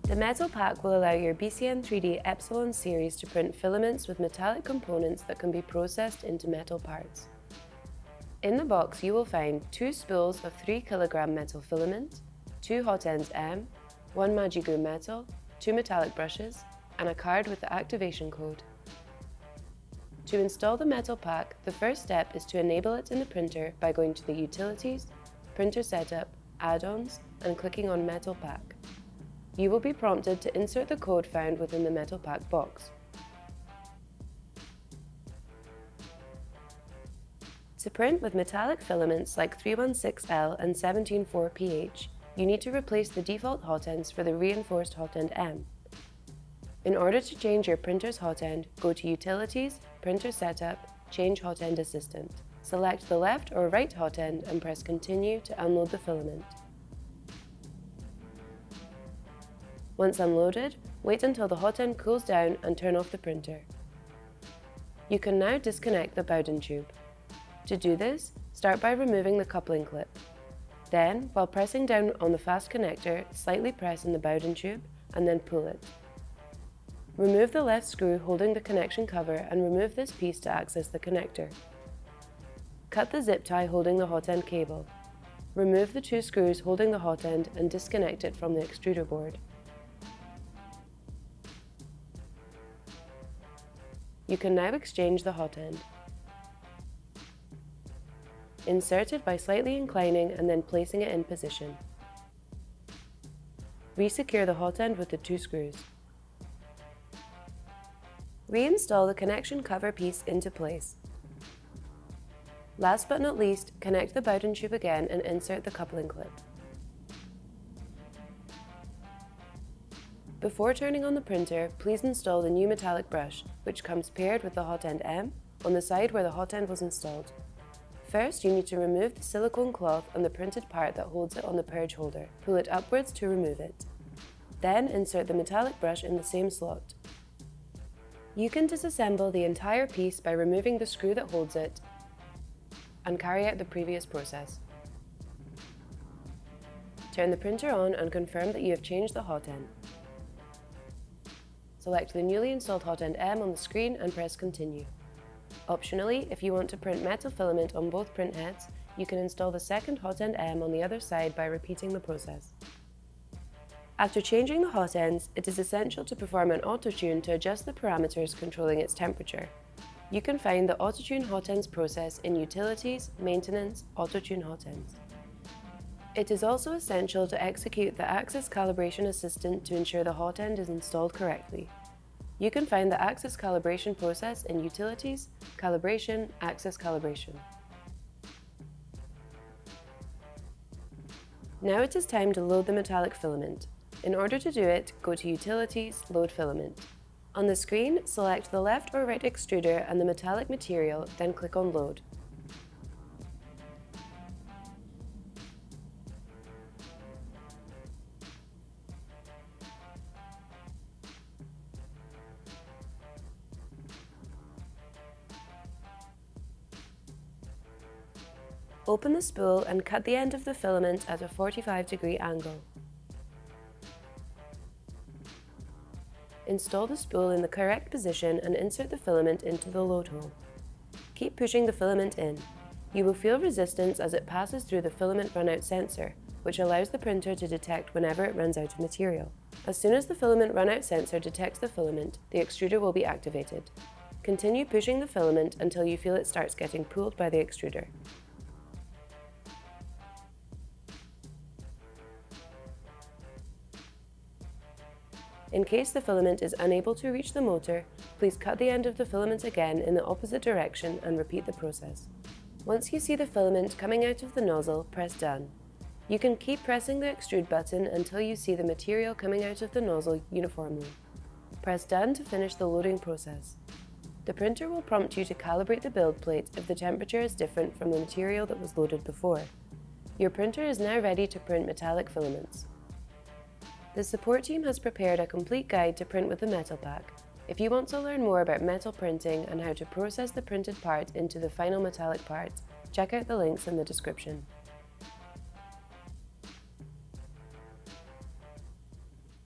The metal pack will allow your BCN3D Epsilon series to print filaments with metallic components that can be processed into metal parts. In the box you will find 2 spools of 3 kg metal filament, 2 hot ends M, 1 Magigu metal, 2 metallic brushes, and a card with the activation code. To install the metal pack, the first step is to enable it in the printer by going to the Utilities, Printer Setup, Add-ons, and clicking on Metal Pack. You will be prompted to insert the code found within the metal pack box. To print with metallic filaments like 316L and 174pH, you need to replace the default hot ends for the reinforced hot end M. In order to change your printer's hot end, go to Utilities, Printer Setup, Change Hot End Assistant. Select the left or right hot end and press Continue to unload the filament. Once unloaded, wait until the hot end cools down and turn off the printer. You can now disconnect the Bowden tube. To do this, start by removing the coupling clip. Then, while pressing down on the fast connector, slightly press in the Bowden tube and then pull it. Remove the left screw holding the connection cover and remove this piece to access the connector. Cut the zip tie holding the hot end cable. Remove the 2 screws holding the hot end and disconnect it from the extruder board. You can now exchange the hot end. Insert it by slightly inclining and then placing it in position. Resecure the hot end with the 2 screws. Reinstall the connection cover piece into place. Last but not least, connect the Bowden tube again and insert the coupling clip. Before turning on the printer, please install the new metallic brush, which comes paired with the hot end M, on the side where the hot end was installed. First, you need to remove the silicone cloth and the printed part that holds it on the purge holder. Pull it upwards to remove it. Then insert the metallic brush in the same slot. You can disassemble the entire piece by removing the screw that holds it and carry out the previous process. Turn the printer on and confirm that you have changed the hot end. Select the newly installed hot end M on the screen and press Continue. Optionally, if you want to print metal filament on both print heads, you can install the second hot end M on the other side by repeating the process. After changing the hot ends, it is essential to perform an auto-tune to adjust the parameters controlling its temperature. You can find the auto-tune hot ends process in Utilities, Maintenance, Auto-tune hot ends. It is also essential to execute the Axis Calibration Assistant to ensure the hot end is installed correctly. You can find the Axis calibration process in Utilities, Calibration, Axis Calibration. Now it is time to load the metallic filament. In order to do it, go to Utilities, Load Filament. On the screen, select the left or right extruder and the metallic material, then click on Load. Open the spool and cut the end of the filament at a 45-degree angle. Install the spool in the correct position and insert the filament into the load hole. Keep pushing the filament in. You will feel resistance as it passes through the filament runout sensor, which allows the printer to detect whenever it runs out of material. As soon as the filament runout sensor detects the filament, the extruder will be activated. Continue pushing the filament until you feel it starts getting pulled by the extruder. In case the filament is unable to reach the motor, please cut the end of the filament again in the opposite direction and repeat the process. Once you see the filament coming out of the nozzle, press Done. You can keep pressing the extrude button until you see the material coming out of the nozzle uniformly. Press Done to finish the loading process. The printer will prompt you to calibrate the build plate if the temperature is different from the material that was loaded before. Your printer is now ready to print metallic filaments. The support team has prepared a complete guide to print with the metal pack. If you want to learn more about metal printing and how to process the printed part into the final metallic part, check out the links in the description.